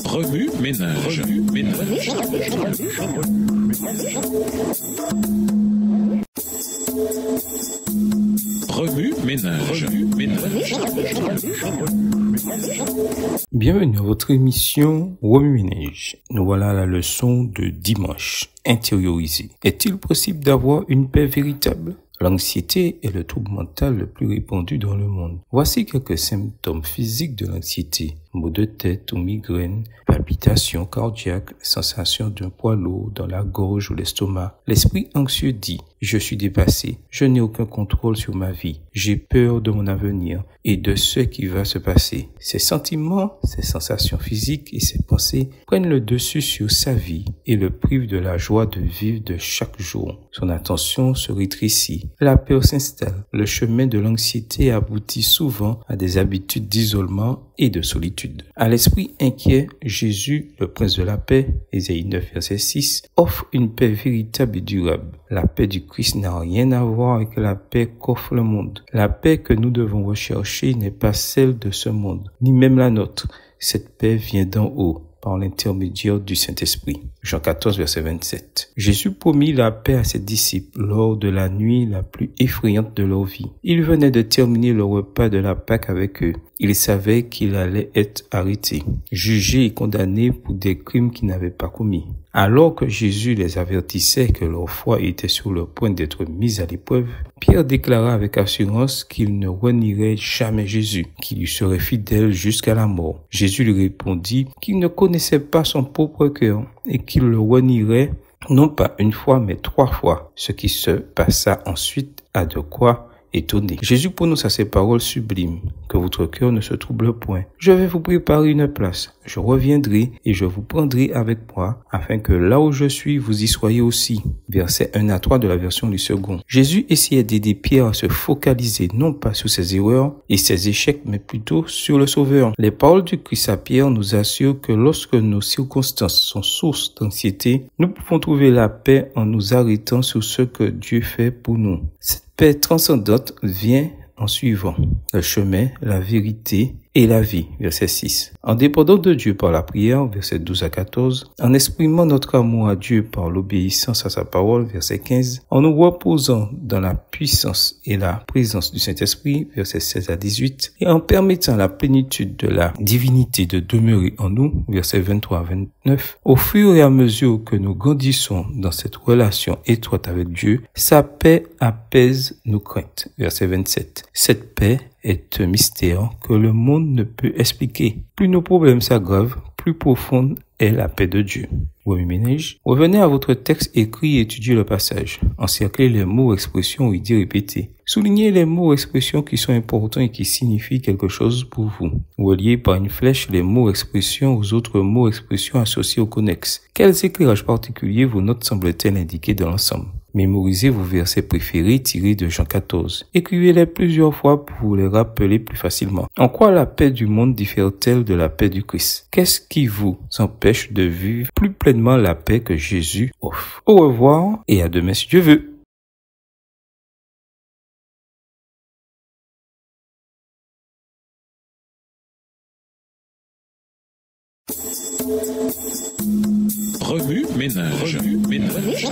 Remue ménage. Remue ménage. Bienvenue à votre émission Remue ménage. Nous voilà à la leçon de dimanche. Intérioriser. Est-il possible d'avoir une paix véritable? L'anxiété est le trouble mental le plus répandu dans le monde. Voici quelques symptômes physiques de l'anxiété. Maux de tête ou migraine, palpitations cardiaques, sensation d'un poids lourd dans la gorge ou l'estomac. L'esprit anxieux dit « Je suis dépassé, je n'ai aucun contrôle sur ma vie, j'ai peur de mon avenir et de ce qui va se passer ». Ces sentiments, ces sensations physiques et ces pensées prennent le dessus sur sa vie et le privent de la joie de vivre de chaque jour. Son attention se rétrécit, la peur s'installe. Le chemin de l'anxiété aboutit souvent à des habitudes d'isolement et de solitude. À l'esprit inquiet, Jésus, le prince de la paix, Ésaïe 9, verset 6, offre une paix véritable et durable. La paix du Christ n'a rien à voir avec la paix qu'offre le monde. La paix que nous devons rechercher n'est pas celle de ce monde, ni même la nôtre. Cette paix vient d'en haut, par l'intermédiaire du Saint-Esprit. Jean 14, verset 27. Jésus promit la paix à ses disciples lors de la nuit la plus effrayante de leur vie. Il venait de terminer le repas de la Pâque avec eux. Il savait qu'il allait être arrêté, jugé et condamné pour des crimes qu'il n'avait pas commis. Alors que Jésus les avertissait que leur foi était sur le point d'être mise à l'épreuve, Pierre déclara avec assurance qu'il ne renierait jamais Jésus, qu'il lui serait fidèle jusqu'à la mort. Jésus lui répondit qu'il ne connaissait pas son propre cœur et qu'il le renierait non pas une fois mais 3 fois. Ce qui se passa ensuite a de quoi étonné. Jésus prononça ces paroles sublimes. Que votre cœur ne se trouble point. Je vais vous préparer une place. Je reviendrai et je vous prendrai avec moi, afin que là où je suis, vous y soyez aussi. Versets 1 à 3 de la version du second. Jésus essayait d'aider Pierre à se focaliser non pas sur ses erreurs et ses échecs, mais plutôt sur le Sauveur. Les paroles du Christ à Pierre nous assurent que lorsque nos circonstances sont source d'anxiété, nous pouvons trouver la paix en nous arrêtant sur ce que Dieu fait pour nous. Cette paix transcendante vient en suivant le chemin, la vérité et la vie, verset 6. En dépendant de Dieu par la prière, verset 12 à 14, en exprimant notre amour à Dieu par l'obéissance à sa parole, verset 15, en nous reposant dans la puissance et la présence du Saint-Esprit, verset 16 à 18, et en permettant la plénitude de la divinité de demeurer en nous, verset 23 à 29, au fur et à mesure que nous grandissons dans cette relation étroite avec Dieu, sa paix apaise nos craintes, verset 27. Cette paix est un mystère que le monde ne peut expliquer. Plus nos problèmes s'aggravent, plus profonde est la paix de Dieu. Remue ménage. Revenez à votre texte écrit et étudiez le passage. Encerclez les mots, expressions ou idées répétées. Soulignez les mots, expressions qui sont importants et qui signifient quelque chose pour vous. Reliez par une flèche les mots, expressions aux autres mots, expressions associés au connexe. Quels éclairages particuliers vos notes semblent-elles indiquer dans l'ensemble? Mémorisez vos versets préférés tirés de Jean 14. Écrivez-les plusieurs fois pour vous les rappeler plus facilement. En quoi la paix du monde diffère-t-elle de la paix du Christ? Qu'est-ce qui vous empêche de vivre plus pleinement la paix que Jésus offre? Au revoir et à demain si Dieu veut. Remue ménage. Remue ménage.